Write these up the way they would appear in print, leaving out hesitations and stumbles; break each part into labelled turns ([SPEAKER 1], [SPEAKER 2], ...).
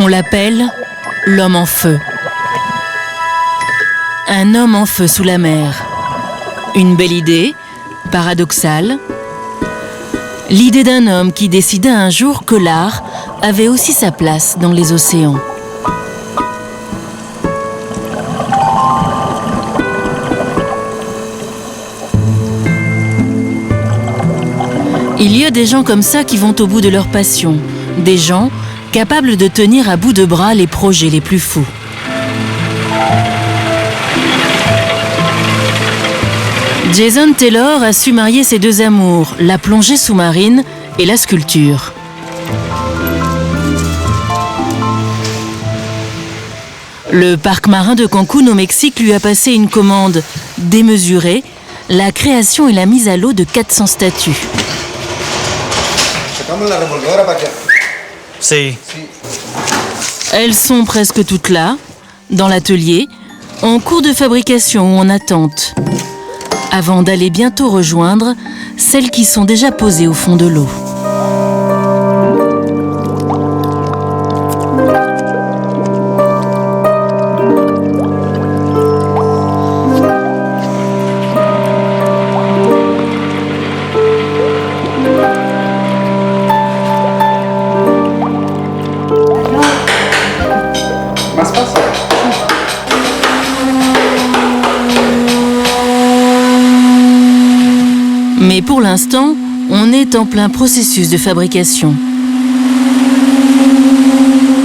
[SPEAKER 1] On l'appelle l'homme en feu. Un homme en feu sous la mer. Une belle idée, paradoxale. L'idée d'un homme qui décida un jour que l'art avait aussi sa place dans les océans. Il y a des gens comme ça qui vont au bout de leur passion. Des gens capables de tenir à bout de bras les projets les plus fous. Jason Taylor a su marier ses deux amours, la plongée sous-marine et la sculpture. Le parc marin de Cancún au Mexique lui a passé une commande démesurée, la création et la mise à l'eau de 400 statues. Elles sont presque toutes là, dans l'atelier, en cours de fabrication ou en attente, avant d'aller bientôt rejoindre celles qui sont déjà posées au fond de l'eau. Mais pour l'instant, on est en plein processus de fabrication.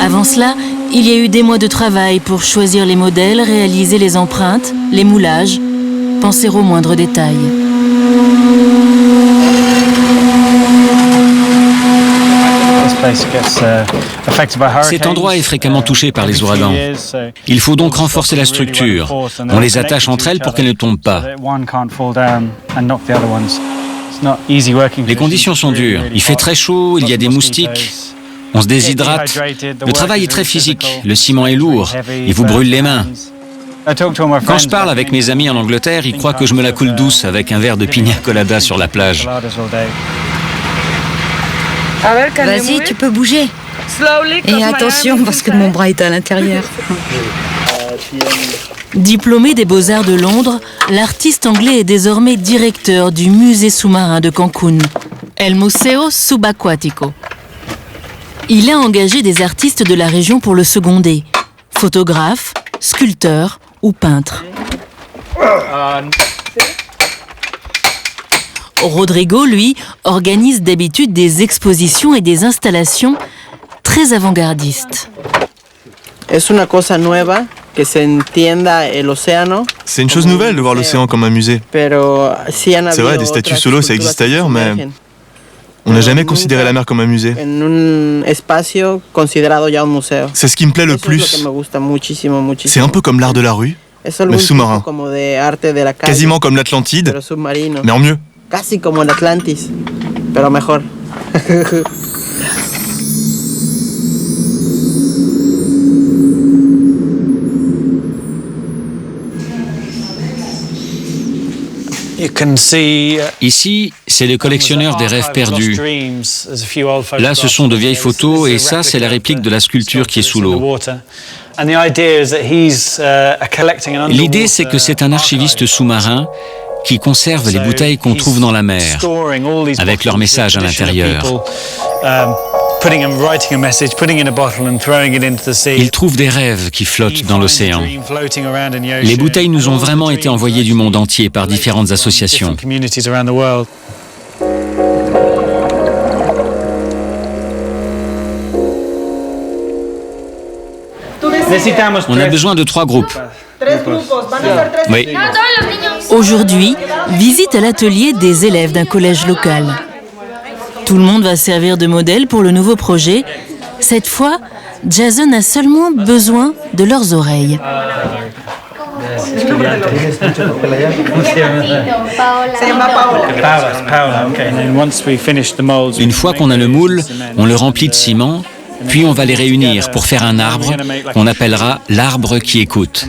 [SPEAKER 1] Avant cela, il y a eu des mois de travail pour choisir les modèles, réaliser les empreintes, les moulages, penser aux moindres détails.
[SPEAKER 2] Cet endroit est fréquemment touché par les ouragans. Il faut donc renforcer la structure. On les attache entre elles pour qu'elles ne tombent pas. Les conditions sont dures. Il fait très chaud, il y a des moustiques. On se déshydrate. Le travail est très physique. Le ciment est lourd. Il vous brûle les mains. Quand je parle avec mes amis en Angleterre, ils croient que je me la coule douce avec un verre de pina colada sur la plage.
[SPEAKER 3] Vas-y, tu peux bouger. Et attention, parce que mon bras est à l'intérieur.
[SPEAKER 1] Diplômé des Beaux-Arts de Londres, l'artiste anglais est désormais directeur du musée sous-marin de Cancún, El Museo Subacuático. Il a engagé des artistes de la région pour le seconder, photographes, sculpteurs ou peintres. Rodrigo, lui, organise d'habitude des expositions et des installations très avant-gardistes.
[SPEAKER 4] C'est une chose nouvelle de voir l'océan comme un musée. C'est vrai, des statues solo, ça existe ailleurs, mais on n'a jamais considéré la mer comme un musée. C'est ce qui me plaît le plus. C'est un peu comme l'art de la rue, mais sous-marin. Quasiment comme l'Atlantide, mais en mieux.
[SPEAKER 5] Casi como el Atlantis, pero mejor.
[SPEAKER 2] Ici, c'est le collectionneur des rêves perdus. Là, ce sont de vieilles photos et ça, c'est la réplique de la sculpture qui est sous l'eau. L'idée, c'est que c'est un archiviste sous-marin qui conserve les bouteilles qu'on trouve dans la mer, avec leur message à l'intérieur. Il trouve des rêves qui flottent dans l'océan. Les bouteilles nous ont vraiment été envoyées du monde entier par différentes associations. On a besoin de 3 groupes. Oui.
[SPEAKER 1] Aujourd'hui, visite à l'atelier des élèves d'un collège local. Tout le monde va servir de modèle pour le nouveau projet. Cette fois, Jason a seulement besoin de leurs oreilles.
[SPEAKER 2] Une fois qu'on a le moule, on le remplit de ciment, puis on va les réunir pour faire un arbre qu'on appellera l'arbre qui écoute.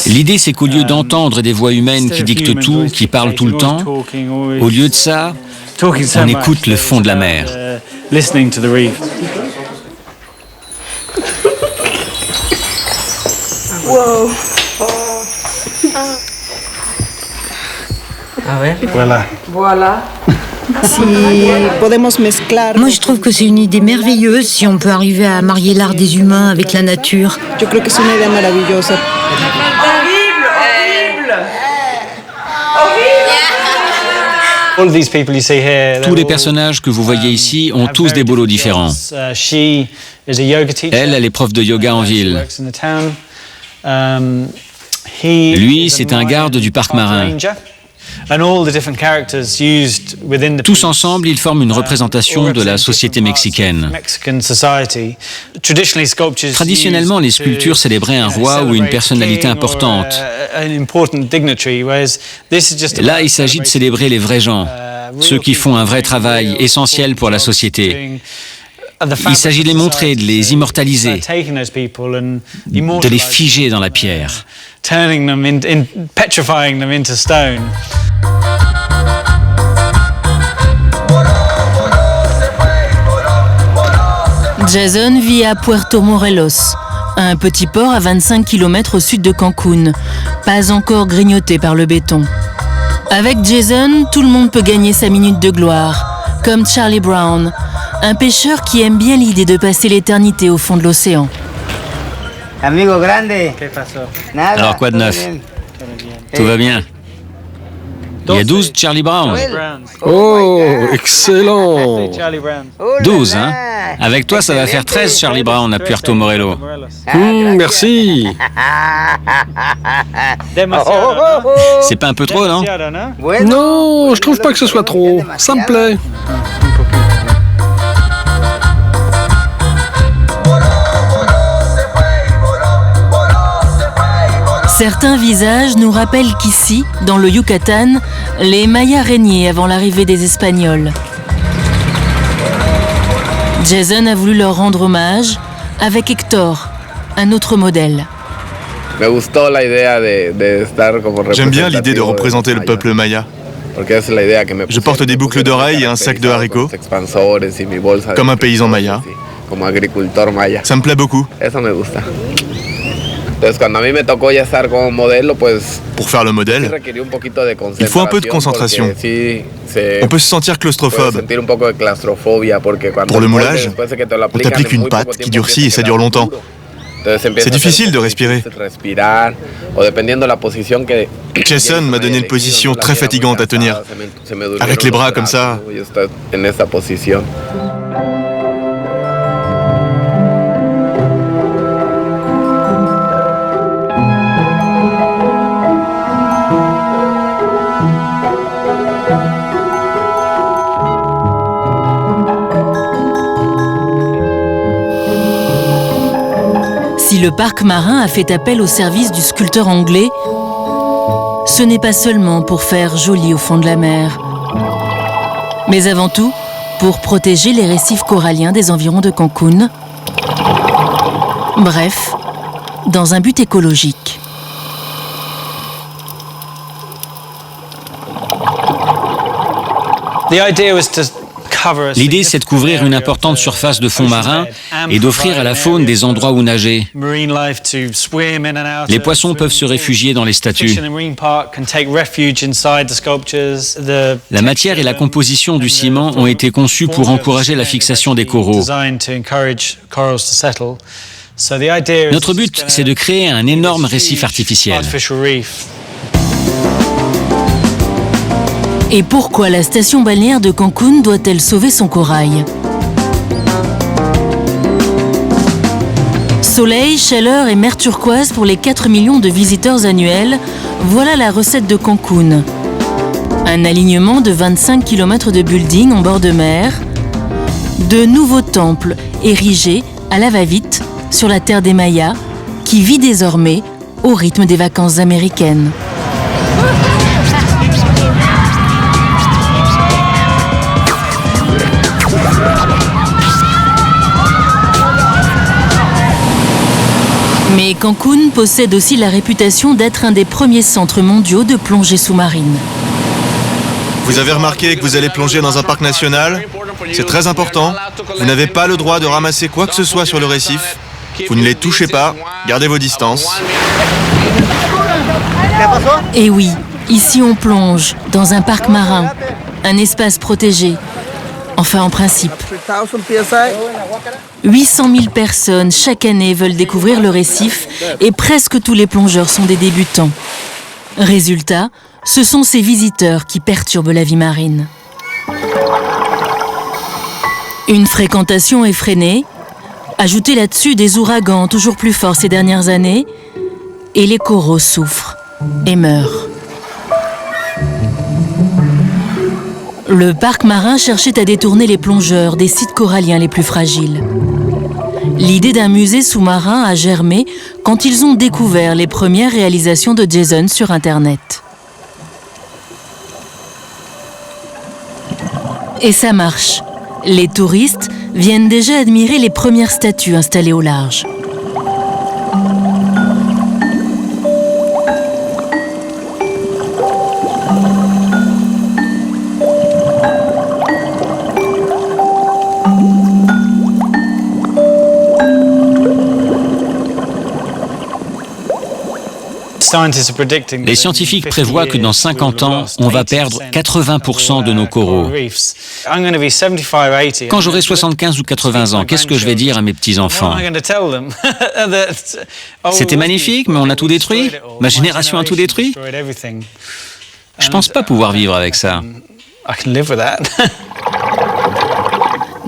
[SPEAKER 2] L'idée, c'est qu'au lieu d'entendre des voix humaines qui dictent tout, qui parlent tout le temps, au lieu de ça, on écoute le fond de la mer.
[SPEAKER 6] listening to the reef.
[SPEAKER 5] Wow. Voilà.
[SPEAKER 3] Moi, je trouve que c'est une idée merveilleuse si on peut arriver à marier l'art des humains avec la nature.
[SPEAKER 5] Yo creo que es una idea maravillosa.
[SPEAKER 2] Tous les personnages que vous voyez ici ont tous des boulots différents. Elle est prof de yoga en ville. Lui, c'est un garde du parc marin. Tous ensemble, ils forment une représentation de la société mexicaine. Traditionnellement, les sculptures célébraient un roi ou une personnalité importante. Là, il s'agit de célébrer les vrais gens, ceux qui font un vrai travail essentiel pour la société. Il s'agit de les montrer, de les immortaliser, de les figer dans la pierre.
[SPEAKER 1] Jason vit à Puerto Morelos, un petit port à 25 km au sud de Cancun, pas encore grignoté par le béton. Avec Jason, tout le monde peut gagner sa minute de gloire, comme Charlie Brown, un pêcheur qui aime bien l'idée de passer l'éternité au fond de l'océan.
[SPEAKER 7] Amigo grande.
[SPEAKER 2] Alors quoi de neuf? Tout va bien. Il y a 12 Charlie Brown.
[SPEAKER 8] Oh, excellent.
[SPEAKER 2] 12, hein? Avec toi, ça va faire 13 Charlie Brown à Puerto Morelos.
[SPEAKER 8] Merci.
[SPEAKER 2] C'est pas un peu trop, non?
[SPEAKER 8] Non, je trouve pas que ce soit trop. Ça me plaît.
[SPEAKER 1] Certains visages nous rappellent qu'ici, dans le Yucatan, les Mayas régnaient avant l'arrivée des Espagnols. Jason a voulu leur rendre hommage avec Hector, un autre modèle.
[SPEAKER 4] J'aime bien l'idée de représenter le peuple maya. Je porte des boucles d'oreilles et un sac de haricots, comme un paysan maya. Ça me plaît beaucoup. Pour faire le modèle, il faut un peu de concentration. On peut se sentir claustrophobe. Pour le moulage, on t'applique une pâte qui durcit et ça dure longtemps. C'est difficile de respirer. Jason m'a donné une position très fatigante à tenir. Avec les bras comme ça.
[SPEAKER 1] Si le parc marin a fait appel au service du sculpteur anglais, ce n'est pas seulement pour faire joli au fond de la mer, mais avant tout pour protéger les récifs coralliens des environs de Cancun. Bref, dans un but écologique.
[SPEAKER 2] L'idée, c'est de couvrir une importante surface de fond marin et d'offrir à la faune des endroits où nager. Les poissons peuvent se réfugier dans les statues. La matière et la composition du ciment ont été conçues pour encourager la fixation des coraux. Notre but, c'est de créer un énorme récif artificiel.
[SPEAKER 1] Et pourquoi la station balnéaire de Cancun doit-elle sauver son corail? Soleil, chaleur et mer turquoise pour les 4 millions de visiteurs annuels, voilà la recette de Cancun. Un alignement de 25 km de buildings en bord de mer, de nouveaux temples érigés à la va-vite sur la terre des Mayas, qui vit désormais au rythme des vacances américaines. Mais Cancun possède aussi la réputation d'être un des premiers centres mondiaux de plongée sous-marine.
[SPEAKER 4] Vous avez remarqué que vous allez plonger dans un parc national? C'est très important. Vous n'avez pas le droit de ramasser quoi que ce soit sur le récif. Vous ne les touchez pas. Gardez vos distances.
[SPEAKER 1] Et oui, ici on plonge dans un parc marin, un espace protégé. Enfin, en principe. 800 000 personnes chaque année veulent découvrir le récif et presque tous les plongeurs sont des débutants. Résultat, ce sont ces visiteurs qui perturbent la vie marine. Une fréquentation effrénée, ajoutez là-dessus des ouragans toujours plus forts ces dernières années, et les coraux souffrent et meurent. Le parc marin cherchait à détourner les plongeurs des sites coralliens les plus fragiles. L'idée d'un musée sous-marin a germé quand ils ont découvert les premières réalisations de Jason sur Internet. Et ça marche. Les touristes viennent déjà admirer les premières statues installées au large.
[SPEAKER 2] Les scientifiques prévoient que dans 50 ans, on va perdre 80% de nos coraux. Quand j'aurai 75 ou 80 ans, qu'est-ce que je vais dire à mes petits-enfants? C'était magnifique, mais on a tout détruit? Ma génération a tout détruit? Je pense pas pouvoir vivre avec ça.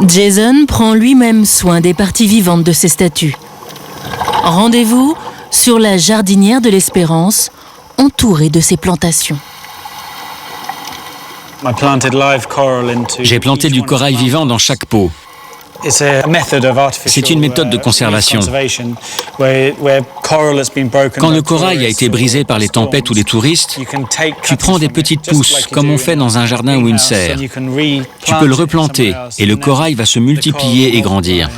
[SPEAKER 1] Jason prend lui-même soin des parties vivantes de ces statues. Rendez-vous sur la jardinière de l'Espérance, entourée de ces plantations.
[SPEAKER 2] J'ai planté du corail vivant dans chaque pot. C'est une méthode de conservation. Quand le corail a été brisé par les tempêtes ou les touristes, tu prends des petites pousses, comme on fait dans un jardin ou une serre. Tu peux le replanter et le corail va se multiplier et grandir.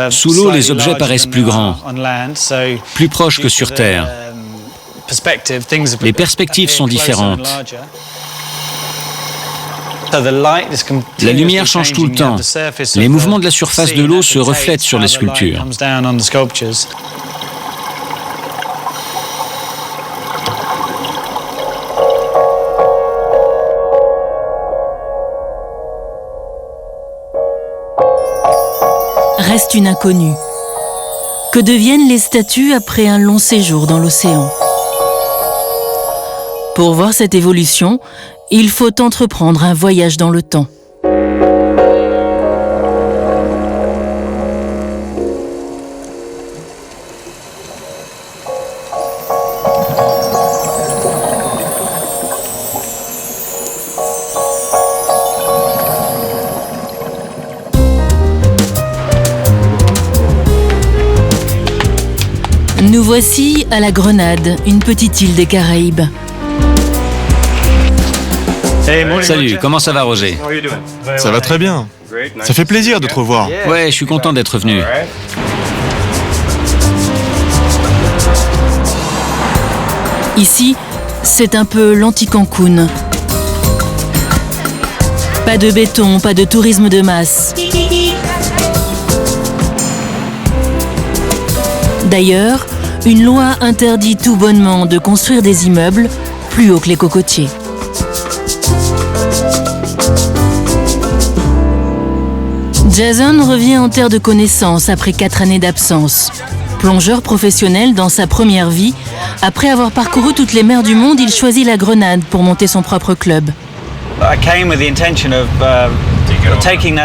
[SPEAKER 2] Sous l'eau, les objets paraissent plus grands, plus proches que sur Terre. Les perspectives sont différentes. La lumière change tout le temps. Les mouvements de la surface de l'eau se reflètent sur les sculptures.
[SPEAKER 1] Reste une inconnue. Que deviennent les statues après un long séjour dans l'océan? Pour voir cette évolution, il faut entreprendre un voyage dans le temps. Nous voici à la Grenade, une petite île des Caraïbes.
[SPEAKER 2] Salut, comment ça va, Roger?
[SPEAKER 4] Ça va très bien. Ça fait plaisir de te revoir.
[SPEAKER 2] Ouais, je suis content d'être venu.
[SPEAKER 1] Ici, c'est un peu l'anti-Cancun. Pas de béton, pas de tourisme de masse. D'ailleurs, une loi interdit tout bonnement de construire des immeubles plus hauts que les cocotiers. Jason revient en terre de connaissance après 4 années d'absence. Plongeur professionnel dans sa première vie, après avoir parcouru toutes les mers du monde, il choisit la Grenade pour monter son propre club.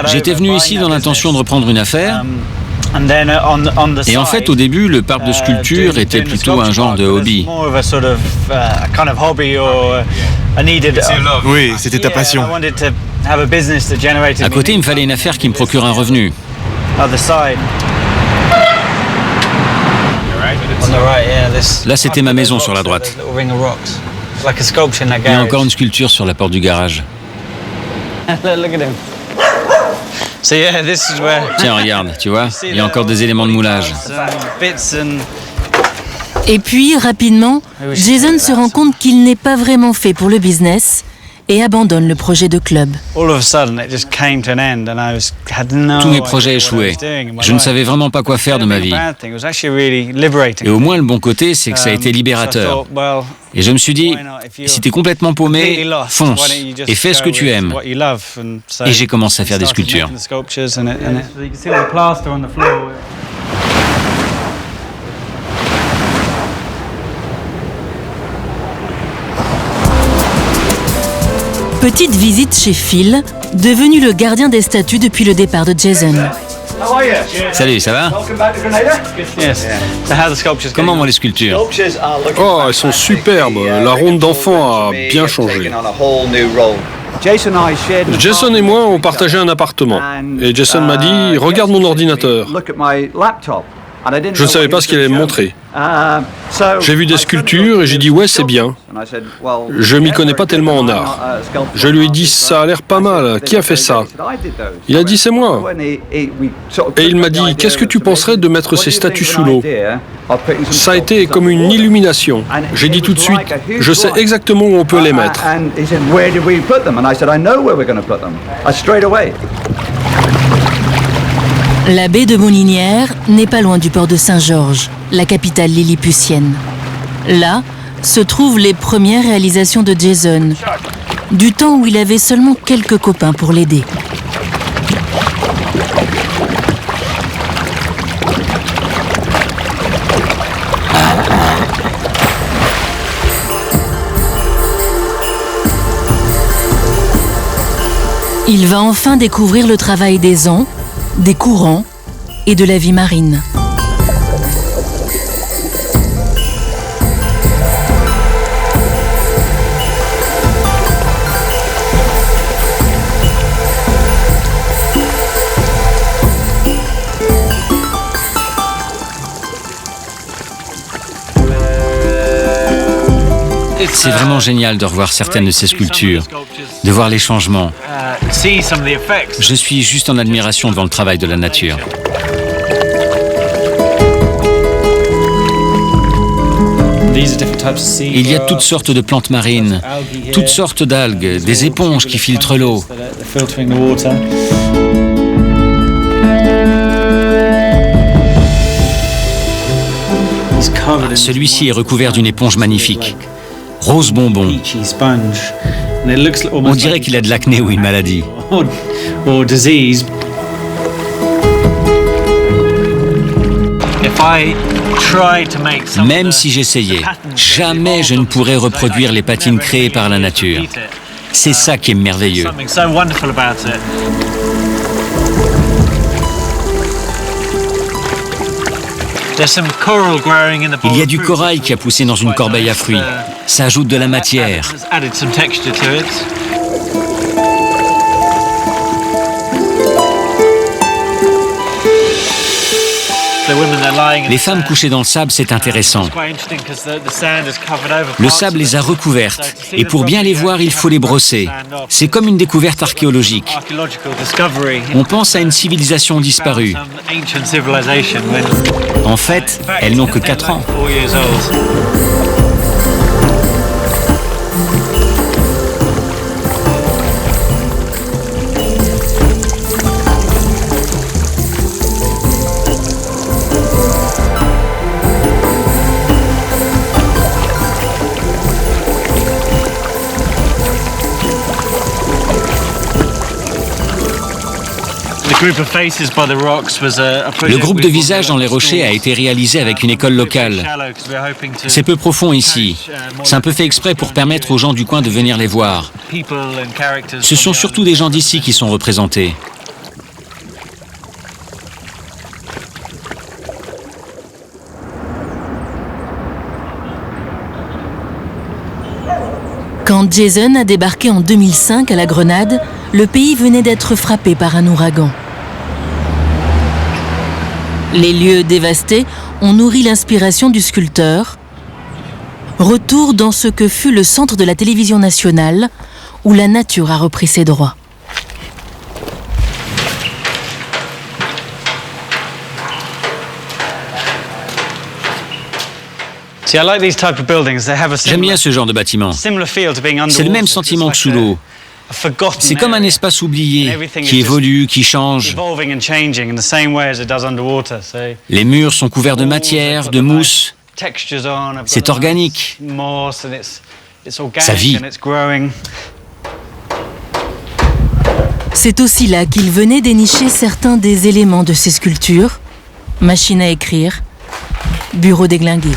[SPEAKER 2] J'étais venu ici dans l'intention de reprendre une affaire. Et en fait, au début, le parc de sculpture était plutôt un genre de hobby.
[SPEAKER 4] Oui, c'était ta passion.
[SPEAKER 2] À côté, il me fallait une affaire qui me procure un revenu. Là, c'était ma maison sur la droite. Il y a encore une sculpture sur la porte du garage. Tiens, regarde, tu vois, il y a encore des éléments de moulage.
[SPEAKER 1] Et puis, rapidement, Jason se rend compte qu'il n'est pas vraiment fait pour le business et abandonne le projet de club.
[SPEAKER 2] Tous mes projets échouaient. Je ne savais vraiment pas quoi faire de ma vie. Et au moins, le bon côté, c'est que ça a été libérateur. Et je me suis dit, si t'es complètement paumé, fonce et fais ce que tu aimes. Et j'ai commencé à faire des sculptures.
[SPEAKER 1] Petite visite chez Phil, devenu le gardien des statues depuis le départ de Jason.
[SPEAKER 2] Salut, ça va? Comment vont les sculptures?
[SPEAKER 8] Oh, elles sont superbes. La ronde d'enfant a bien changé. Jason et moi, on partageait un appartement. Et Jason m'a dit, regarde mon ordinateur. Je ne savais pas ce qu'il allait me montrer. J'ai vu des sculptures et j'ai dit, ouais, c'est bien. Je m'y connais pas tellement en art. Je lui ai dit, ça a l'air pas mal. Qui a fait ça? Il a dit, c'est moi. Et il m'a dit, qu'est-ce que tu penserais de mettre ces statues sous l'eau? Ça a été comme une illumination. J'ai dit tout de suite, je sais exactement où on peut les mettre.
[SPEAKER 1] La baie de Molinière n'est pas loin du port de Saint-Georges, la capitale lilliputienne. Là se trouvent les premières réalisations de Jason, du temps où il avait seulement quelques copains pour l'aider. Il va enfin découvrir le travail des ans, des courants et de la vie marine.
[SPEAKER 2] C'est vraiment génial de revoir certaines de ces sculptures, de voir les changements. Je suis juste en admiration devant le travail de la nature. Il y a toutes sortes de plantes marines, toutes sortes d'algues, des éponges qui filtrent l'eau. Celui-ci est recouvert d'une éponge magnifique. Rose bonbon. On dirait qu'il a de l'acné ou une maladie. Même si j'essayais, jamais je ne pourrais reproduire les patines créées par la nature. C'est ça qui est merveilleux. Il y a du corail qui a poussé dans une corbeille à fruits. Ça ajoute de la matière. Les femmes couchées dans le sable, c'est intéressant. Le sable les a recouvertes, et pour bien les voir, il faut les brosser. C'est comme une découverte archéologique. On pense à une civilisation disparue. En fait, elles n'ont que 4 ans. Le groupe de visages dans les rochers a été réalisé avec une école locale. C'est peu profond ici. C'est un peu fait exprès pour permettre aux gens du coin de venir les voir. Ce sont surtout des gens d'ici qui sont représentés.
[SPEAKER 1] Quand Jason a débarqué en 2005 à la Grenade, le pays venait d'être frappé par un ouragan. Les lieux dévastés ont nourri l'inspiration du sculpteur. Retour dans ce que fut le centre de la télévision nationale, où la nature a repris ses droits.
[SPEAKER 2] J'aime bien ce genre de bâtiment. C'est le même sentiment que sous l'eau. C'est comme un espace oublié, qui évolue, qui change. Les murs sont couverts de matière, de mousse. C'est organique. Ça vit.
[SPEAKER 1] C'est aussi là qu'il venait dénicher certains des éléments de ces sculptures. Machine à écrire, bureau déglingué.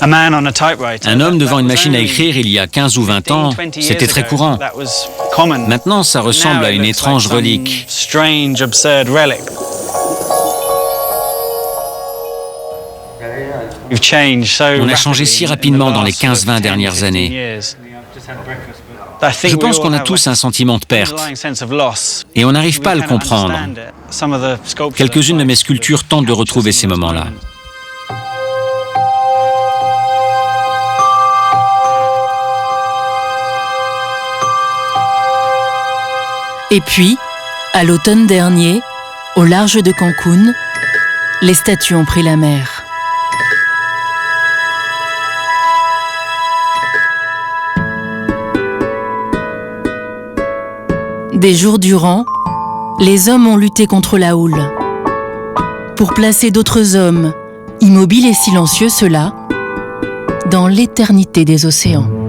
[SPEAKER 2] Un homme devant une machine à écrire il y a 15 ou 20 ans, c'était très courant. Maintenant, ça ressemble à une étrange relique. On a changé si rapidement dans les 15-20 dernières années. Je pense qu'on a tous un sentiment de perte et on n'arrive pas à le comprendre. Quelques-unes de mes sculptures tentent de retrouver ces moments-là.
[SPEAKER 1] Et puis, à l'automne dernier, au large de Cancun, les statues ont pris la mer. Des jours durant, les hommes ont lutté contre la houle. Pour placer d'autres hommes, immobiles et silencieux, ceux-là, dans l'éternité des océans.